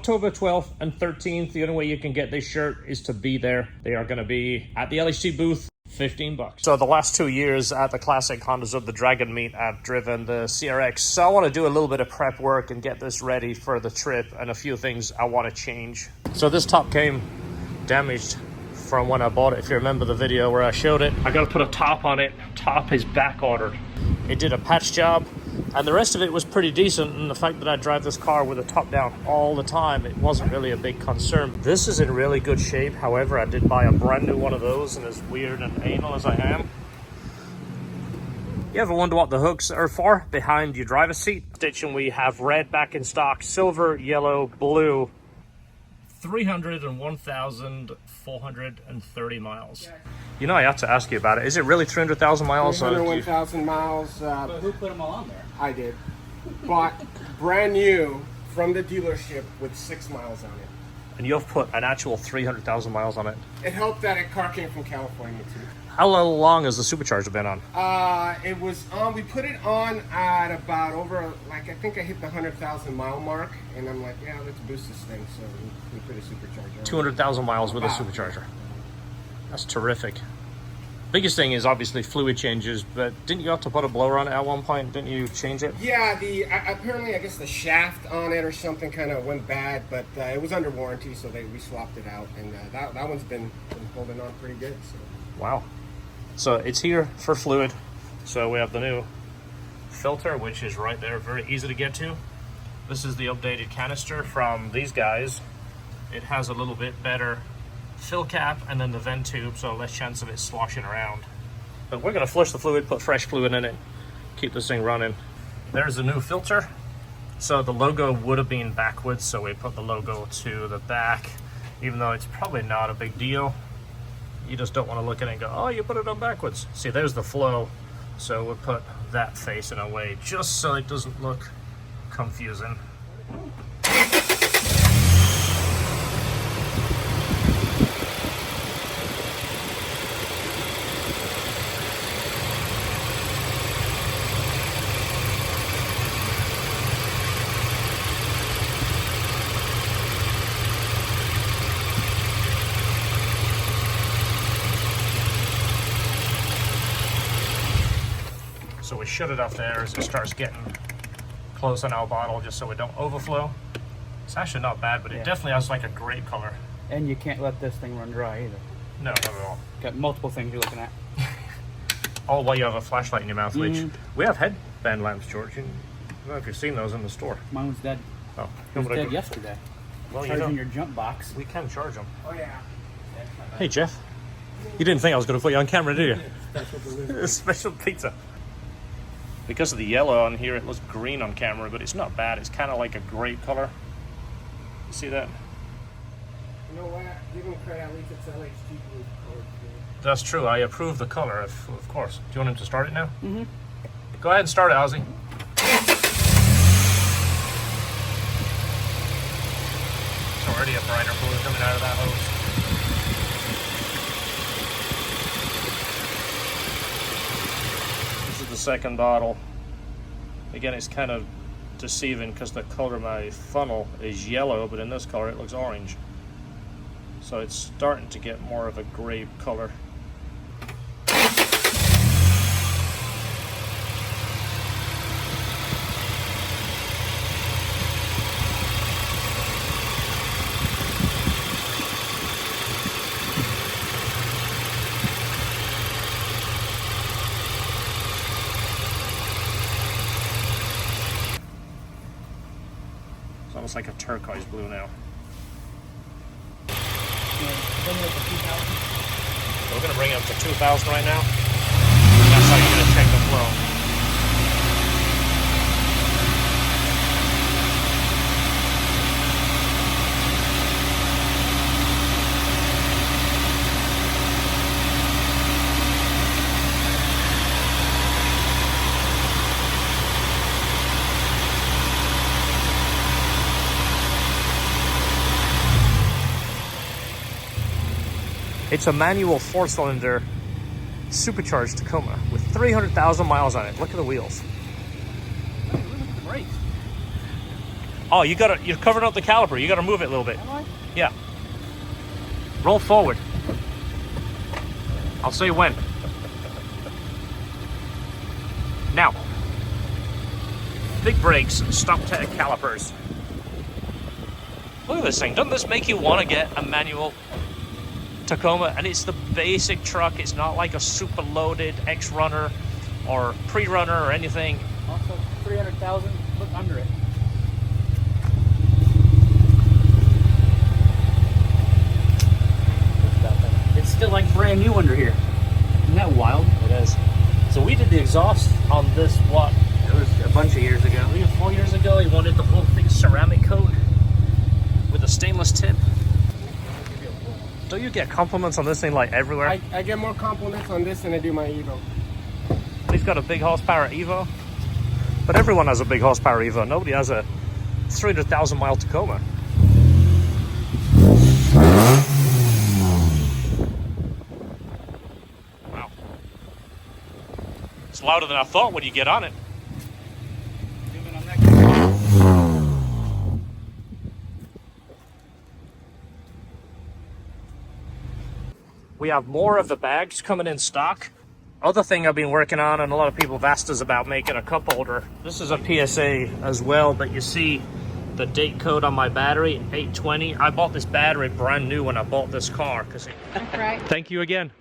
October 12th and 13th. The only way you can get this shirt is to be there. They are going to be at the LHC booth, $15. So the last 2 years at the Classic Hondas of the Dragon meet, I've driven the CRX. So I want to do a little bit of prep work and get this ready for the trip, and a few things I want to change. So this top came damaged from when I bought it. If you remember the video where I showed it, I got to put a top on it. Top is back ordered. It did a patch job, and the rest of it was pretty decent. And the fact that I drive this car with the top down all the time, it wasn't really a big concern. This is in really good shape. However, I did buy a brand new one of those, and as weird and anal as I am, you ever wonder what the hooks are for behind your driver's seat? Stitching, we have red back in stock, silver, yellow, blue. 301,430 miles. You know, I have to ask you about it. Is it really 300,000 miles? 301,000 miles. But who put them all on there? I did. Bought brand new from the dealership with 6 miles on it. And you've put an actual 300,000 miles on it. It helped that a car came from California too. How long has the supercharger been on? It was on. We put it on at about over, like, I think I hit the 100,000 mile mark, and I'm like, yeah, let's boost this thing. So we put a supercharger on. 200,000 miles with a supercharger. That's terrific. Biggest thing is obviously fluid changes, but didn't you have to put a blower on it at one point? Didn't you change it? Yeah, apparently I guess the shaft on it or something kind of went bad, but it was under warranty, so we swapped it out, and that one's been holding on pretty good. So. Wow. So it's here for fluid. So we have the new filter, which is right there, very easy to get to. This is the updated canister from these guys. It has a little bit better fill cap and then the vent tube, so less chance of it sloshing around. But we're gonna flush the fluid, put fresh fluid in it, keep this thing running. There's the new filter. So the logo would have been backwards, so we put the logo to the back, even though it's probably not a big deal. You just don't want to look at it and go, oh, you put it on backwards. See, there's the flow. So we'll put that facing away just so it doesn't look confusing. So we shut it off there as it starts getting close on our bottle, just so we don't overflow. It's actually not bad, but it definitely has like a grape color. And you can't let this thing run dry either. No, not at all. Got multiple things you're looking at. All while you have a flashlight in your mouth, which we have headband lamps, George. I don't know if you've seen those in the store. Mine was dead. Oh, It was dead yesterday. Well, Charging your jump box. We can charge them. Oh yeah. Hey, Jeff. You didn't think I was going to put you on camera, did you? Special delivery. Special pizza. Because of the yellow on here, it looks green on camera, but it's not bad. It's kind of like a grape color. You see that? You know what? Give them credit, at least it's LHT blue color. That's true. I approve the color, of course. Do you want him to start it now? Mm-hmm. Go ahead and start it, Ozzy. It's already a brighter blue coming out of that hose. The second bottle. Again, it's kind of deceiving because the color of my funnel is yellow, but in this color it looks orange. So it's starting to get more of a grape color. It's almost like a turquoise blue now. So we're going to bring it up to 2,000 right now. That's how you're going to check the flow. It's a manual 4-cylinder supercharged Tacoma with 300,000 miles on it. Look at the wheels. Look at the brakes. Oh, you're covering up the caliper. You gotta move it a little bit. Am I? Yeah. Roll forward. I'll say when. Now. Big brakes, stop calipers. Look at this thing. Doesn't this make you want to get a manual Tacoma? And it's the basic truck. It's not like a super loaded X-Runner or pre-runner or anything. Also, 300,000. Look under it. It's still like brand new under here. Isn't that wild? It is. So we did the exhaust on this, what? It was a bunch of years ago. 3 or 4 years ago. He wanted the whole thing ceramic coat with a stainless tip. Don't you get compliments on this thing like everywhere? I get more compliments on this than I do my Evo. He's got a big horsepower Evo. But everyone has a big horsepower Evo. Nobody has a 300,000 mile Tacoma. Wow. It's louder than I thought when you get on it. Zoom in on that. We have more of the bags coming in stock. Other thing I've been working on, and a lot of people have asked us about, making a cup holder. This is a PSA as well, but you see the date code on my battery, 820. I bought this battery brand new when I bought this car. Right. Thank you again.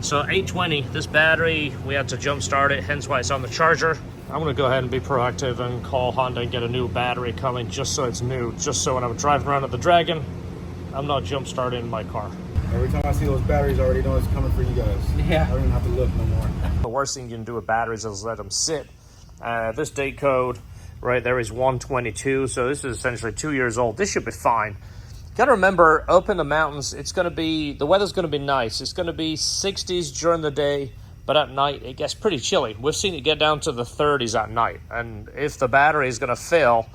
So 820, this battery, we had to jump start it, hence why it's on the charger. I'm gonna go ahead and be proactive and call Honda and get a new battery coming just so it's new, just so when I'm driving around at the Dragon, I'm not jump starting my car. Every time I see those batteries, I already know it's coming for you guys. Yeah. I don't even have to look no more. The worst thing you can do with batteries is let them sit. This date code right there is 122, so this is essentially 2 years old. This should be fine. Got to remember, up in the mountains, it's going to be, the weather's going to be nice. It's going to be 60s during the day, but at night it gets pretty chilly. We've seen it get down to the 30s at night, and if the battery is going to fail,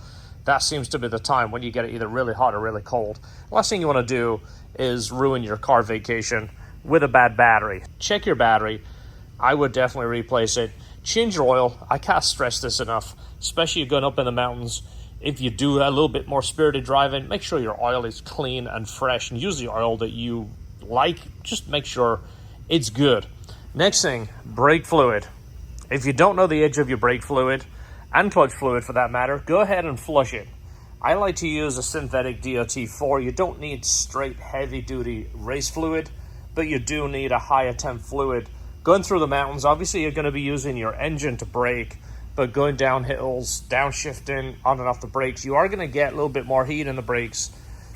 that seems to be the time when you get it either really hot or really cold. Last thing you want to do is ruin your car vacation with a bad battery. Check your battery. I would definitely replace it. Change your oil. I can't stress this enough, especially going up in the mountains. If you do a little bit more spirited driving, make sure your oil is clean and fresh, and use the oil that you like. Just make sure it's good. Next thing, brake fluid. If you don't know the age of your brake fluid, and clutch fluid for that matter, go ahead and flush it. I like to use a synthetic DOT4. You don't need straight heavy-duty race fluid, but you do need a high-attempt fluid. Going through the mountains, obviously you're going to be using your engine to brake, but going down hills, downshifting, on and off the brakes, you are going to get a little bit more heat in the brakes.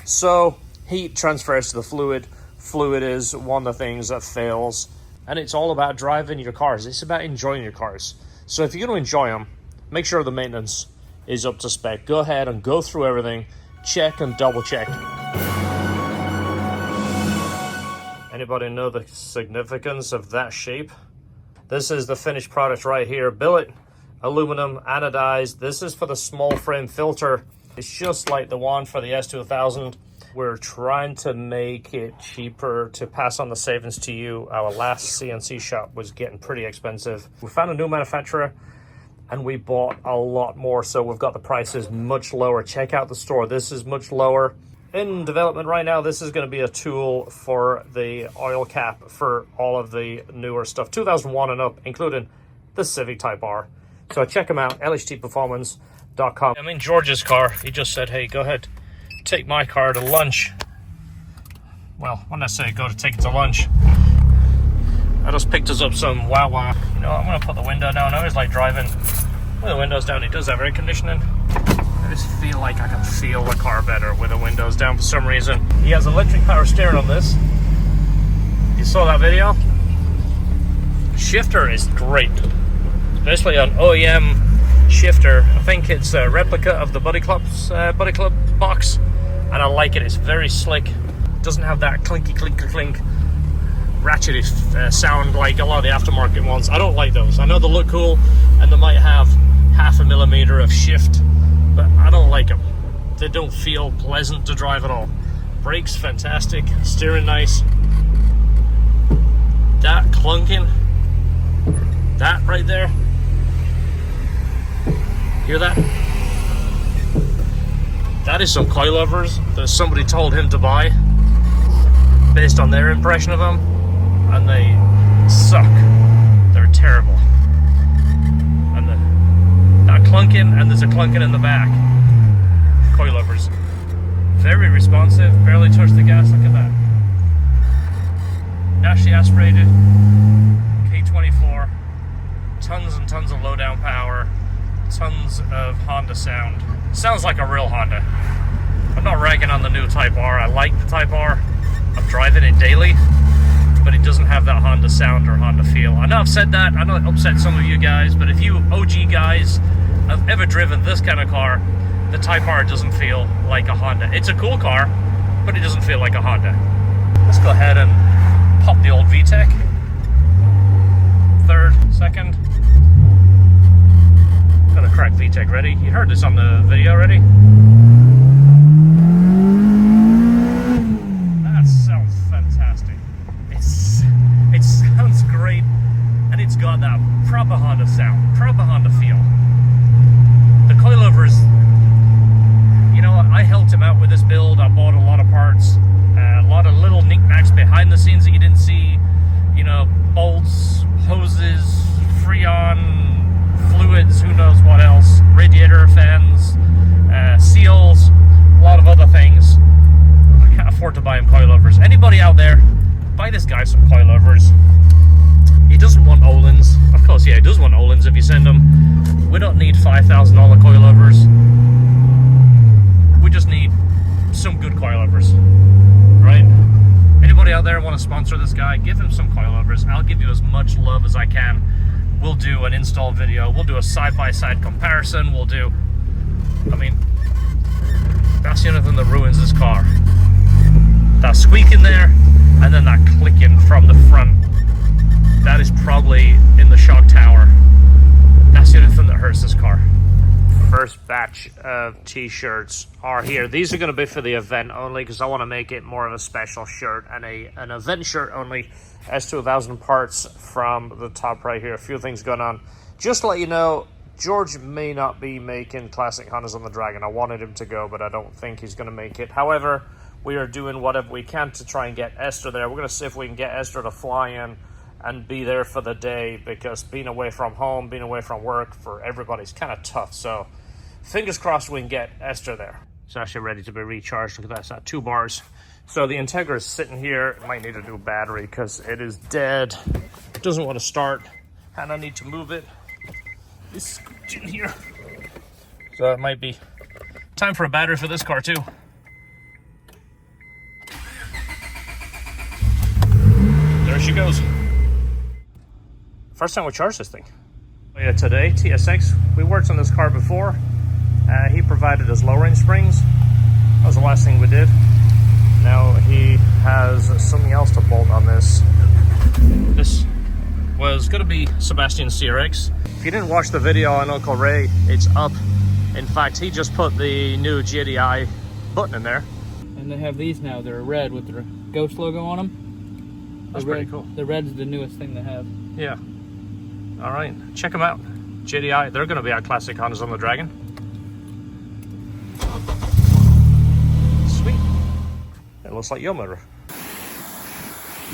So heat transfers to the fluid. Fluid is one of the things that fails. And it's all about driving your cars. It's about enjoying your cars. So if you're going to enjoy them, make sure the maintenance is up to spec. Go ahead and go through everything, check and double check. Anybody know the significance of that shape? This is the finished product right here. Billet, aluminum, anodized. This is for the small frame filter. It's just like the one for the S2000. We're trying to make it cheaper to pass on the savings to you. Our last CNC shop was getting pretty expensive. We found a new manufacturer, and we bought a lot more, so we've got the prices much lower. Check out the store. This is much lower. In development right now, this is going to be a tool for the oil cap for all of the newer stuff, 2001 and up, including the Civic Type R. So check them out, lhtperformance.com. I'm in George's car. He just said, hey, go ahead, take my car to lunch. Well, when I say go to take it to lunch, I just picked us up some Wawa. You know, I'm going to put the window down. I always like driving with the windows down. It does have air conditioning. I just feel like I can feel the car better with the windows down for some reason. He has electric power steering on this. You saw that video? Shifter is great. Basically an OEM shifter. I think it's a replica of the Buddy Club box. And I like it. It's very slick. It doesn't have that clinky clink ratchety sound like a lot of the aftermarket ones. I don't like those. I know they look cool and they might have 0.5 millimeter of shift, but I don't like them. They don't feel pleasant to drive at all. Brakes fantastic, steering nice. That clunking, that right there, hear that? That is some coilovers that somebody told him to buy based on their impression of them, and they suck. They're terrible. And that clunking, and there's a clunking in the back. Coilovers. Very responsive, barely touch the gas, look at that. Naturally aspirated, K24, tons and tons of low down power, tons of Honda sound. Sounds like a real Honda. I'm not ragging on the new Type R. I like the Type R. I'm driving it daily, but it doesn't have that Honda sound or Honda feel. I know I've said that. I know it upset some of you guys, but if you OG guys have ever driven this kind of car, the Type R doesn't feel like a Honda. It's a cool car, but it doesn't feel like a Honda. Let's go ahead and pop the old VTEC. Third, second. Gonna crack VTEC ready. You heard this on the video already. That sounds fantastic. It sounds great, and it's got that proper Honda sound, proper Honda feel. The coilovers, you know, I helped him out with this build. I bought a lot of parts, a lot of little knickknacks behind the scenes that you didn't see. You know, bolts, hoses, Freon, fluids, who knows what else, radiator fans, seals, a lot of other things. I can't afford to buy him coilovers. Anybody out there, buy this guy some coilovers. He doesn't want Ohlins. Of course, yeah, he does want Ohlins if you send him. We don't need $5,000 coilovers. We just need some good coilovers, right? Anybody out there want to sponsor this guy, give him some coilovers. I'll give you as much love as I can. We'll do an install video. We'll do a side-by-side comparison. We'll do, I mean, that's the only thing that ruins this car. That squeaking there, and then that clicking from the front. That is probably in the shock tower. That's the only thing that hurts this car. First batch of t-shirts are here. These are going to be for the event only because I want to make it more of a special shirt and an event shirt only. S2000 parts from the top right here. A few things going on. Just to let you know, George may not be making classic Hondas on the Dragon. I wanted him to go, but I don't think he's going to make it. However, we are doing whatever we can to try and get Esther there. We're going to see if we can get Esther to fly in and be there for the day, because being away from home, being away from work for everybody's kind of tough. So fingers crossed we can get Esther there. It's actually ready to be recharged. Look at that, it's at 2 bars. So the Integra is sitting here. It might need a new battery because it is dead. It doesn't want to start, and I need to move it. It's in here. So it might be time for a battery for this car too. There she goes. First time we charged this thing. Yeah, today, TSX. We worked on this car before. He provided us lowering springs. That was the last thing we did. Now he has something else to bolt on this. This was going to be Sebastian's CRX. If you didn't watch the video on Uncle Ray, it's up. In fact, he just put the new JDI button in there. And they have these now. They're red with the Ghost logo on them. That's pretty cool. The red's the newest thing they have. Yeah. All right, check them out. JDI, they're going to be our classic Hondas on the Dragon. Sweet. It looks like your motor.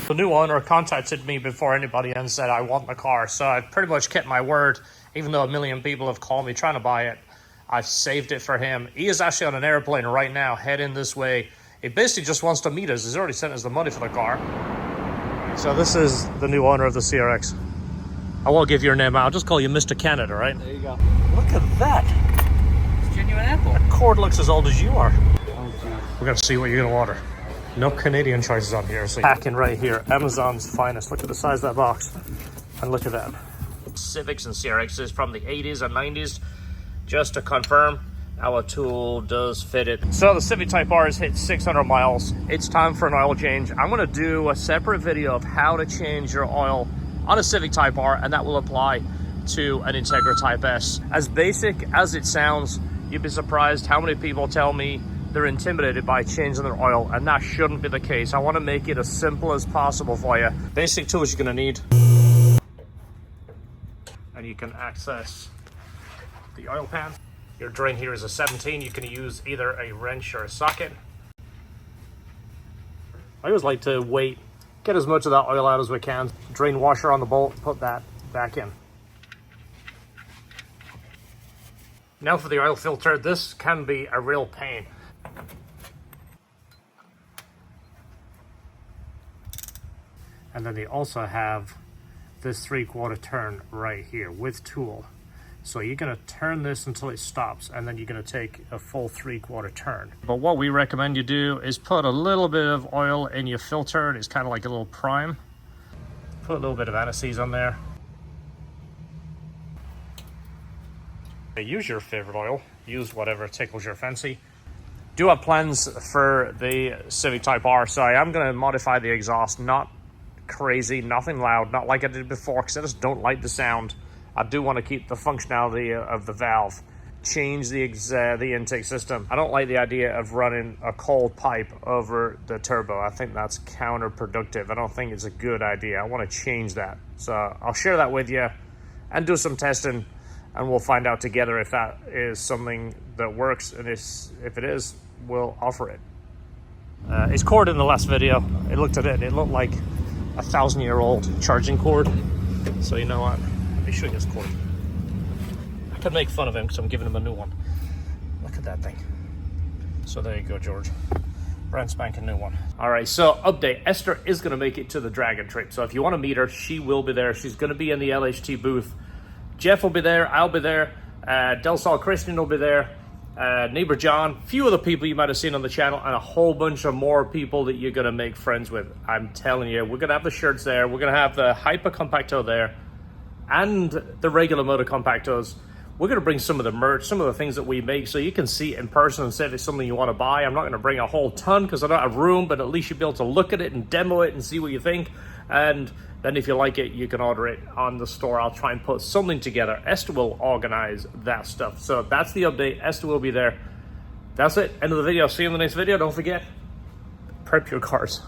The new owner contacted me before anybody and said, I want the car. So I've pretty much kept my word, even though a million people have called me trying to buy it. I've saved it for him. He is actually on an airplane right now, heading this way. He basically just wants to meet us. He's already sent us the money for the car. So this is the new owner of the CRX. I won't give your name out. I'll just call you Mr. Canada, right? There you go. Look at that. It's genuine Apple. That cord looks as old as you are. Oh, geez. We're going to see what you're going to order. No Canadian choices on here. So packing right here. Amazon's finest. Look at the size of that box. And look at that. Civics and CRXs from the 80s and 90s. Just to confirm, our tool does fit it. So the Civic Type R has hit 600 miles. It's time for an oil change. I'm going to do a separate video of how to change your oil on a Civic Type R, and that will apply to an Integra Type S. As basic as it sounds, you'd be surprised how many people tell me they're intimidated by changing their oil, and that shouldn't be the case. I want to make it as simple as possible for you. Basic tools you're going to need. And you can access the oil pan. Your drain here is a 17. You can use either a wrench or a socket. I always like to wait, get as much of that oil out as we can. Drain washer on the bolt, put that back in. Now for the oil filter, this can be a real pain. And then they also have this 3/4 turn right here with tool. So you're gonna turn this until it stops, and then you're gonna take a full 3/4 turn. But what we recommend you do is put a little bit of oil in your filter, and it's kind of like a little prime. Put a little bit of anise on there. Use your favorite oil, use whatever tickles your fancy. Do have plans for the Civic Type R, so I am gonna modify the exhaust, not crazy, nothing loud, not like I did before, because I just don't like the sound. I do want to keep the functionality of the valve. Change the intake system. I don't like the idea of running a cold pipe over the turbo. I think that's counterproductive. I don't think it's a good idea. I want to change that. So I'll share that with you and do some testing, and we'll find out together if that is something that works, and if it is, we'll offer it. It's cord in the last video. I looked at it and it looked like a 1,000-year-old charging cord. So you know what? Let me show you this cord. I could make fun of him because I'm giving him a new one. Look at that thing. So there you go, George. Brand spanking new one. All right, so update. Esther is going to make it to the Dragon trip. So if you want to meet her, she will be there. She's going to be in the LHT booth. Jeff will be there. I'll be there. Del Sol Christian will be there. Neighbor John, a few other people you might have seen on the channel, and a whole bunch of more people that you're going to make friends with. I'm telling you, we're going to have the shirts there. We're going to have the Hyper Compacto there and the regular motor compactos. We're going to bring some of the merch, some of the things that we make, so you can see it in person and say if it's something you want to buy. I'm not going to bring a whole ton because I don't have room, but at least you'll be able to look at it and demo it and see what you think. And then if you like it, you can order it on the store. I'll try and put something together. Esther will organize that stuff. So that's the update. Esther will be there. That's it. End of the video. See you in the next video. Don't forget, prep your cars.